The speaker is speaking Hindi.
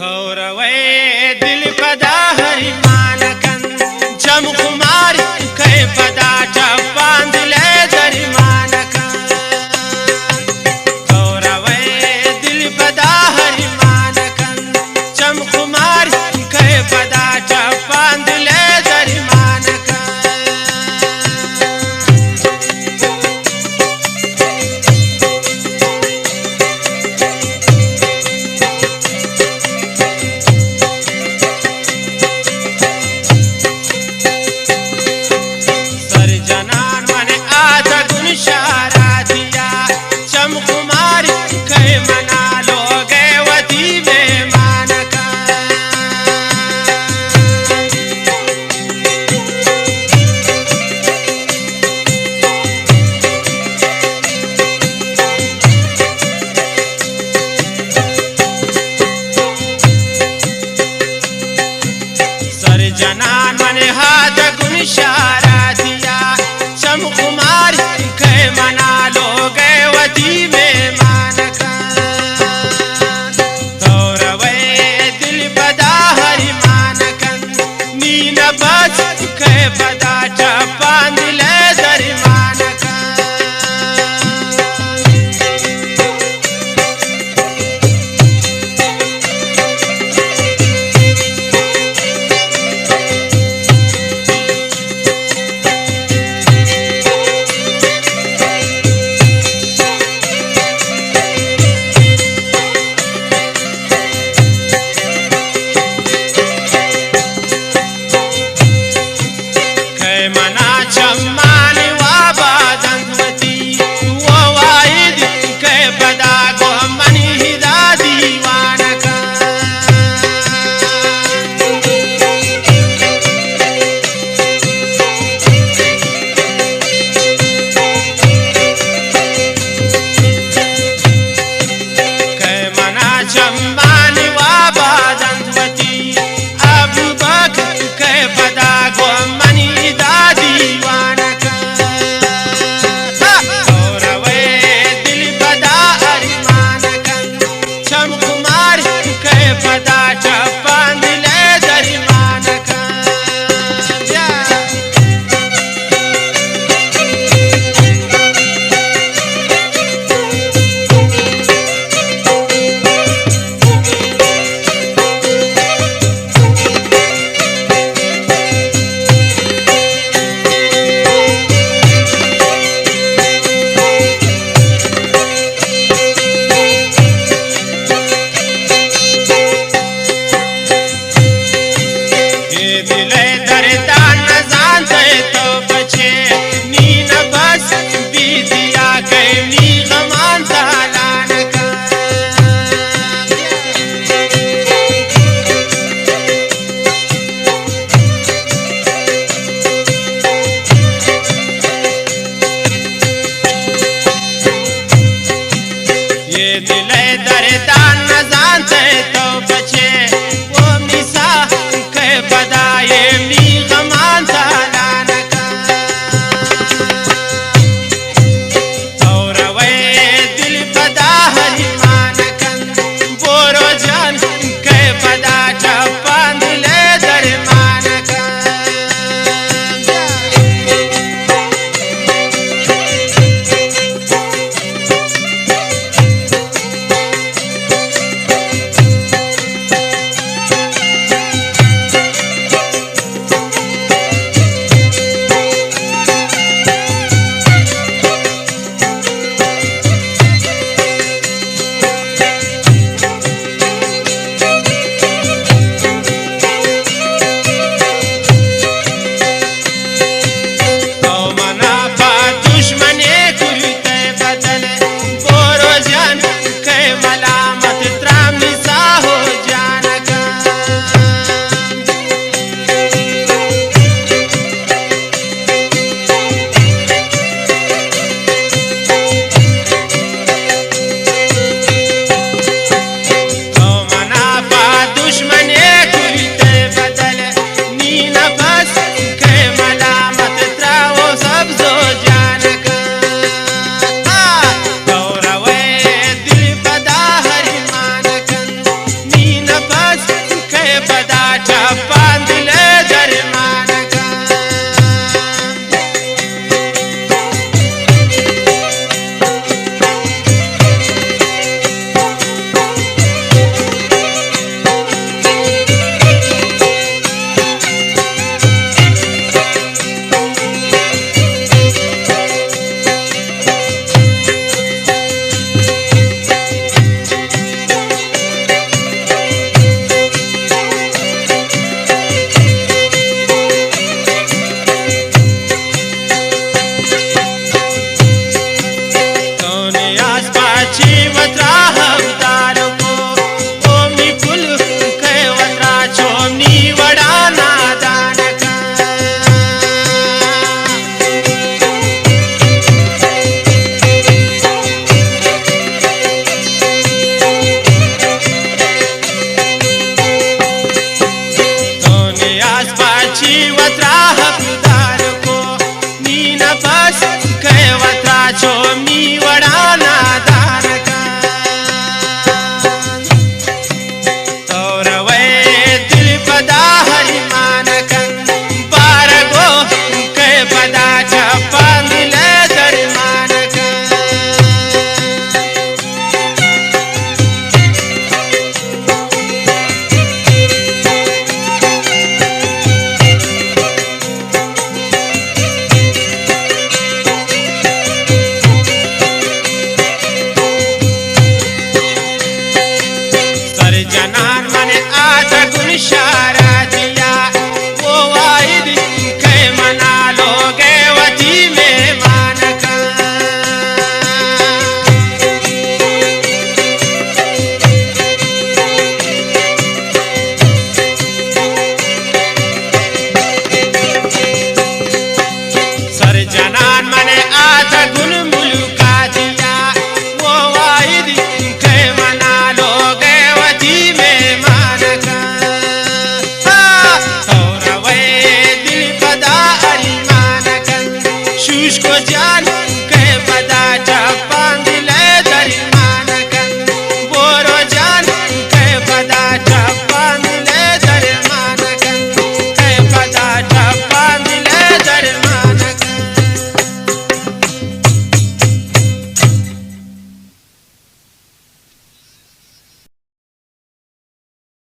थोरवे दिल पदा हरि मानकन जम कुमार कहे पदा जपान दिले दरि मानकन थोरवे दिल पदा हरि मानकन जम कुमार कहे पदा जपान दिले दरि जनान मने हाथ गुन इशारा दिया चम कुमार कहे मना लो गए वती में मानका थोरवे दिल पदा हरि मानकन नीन बस कहे पदा चपान दिले दरि मानका मना चम्मानी वाबा दंगवती वो वाहिद के पदा को मनी हिदा दीवान का के मना चम्मानी वाबा दंगवती अबू बकर के पदा को मनी पदा चपान दिले दरि मानका दिले दरदा न जानते तो बचे नीन बस बीतिया गए नी गमान सालान का ये दिले दरदा न जानते तो बचे वो मिसा कहे पदा ये मी गमान सालान का थोरवे दिल पदा हरि मानकन बोरो जान कहे पदा चपान दिले दरि मानका जनान मने आता गुन शारा दिया वो वाहिद के मना लोगे वती में मानका सर जनान मने आता गुन मुलुका दिया वो वाहिद के मना लोगे वती में मानका दिल पदा अरिमानका शुश को जान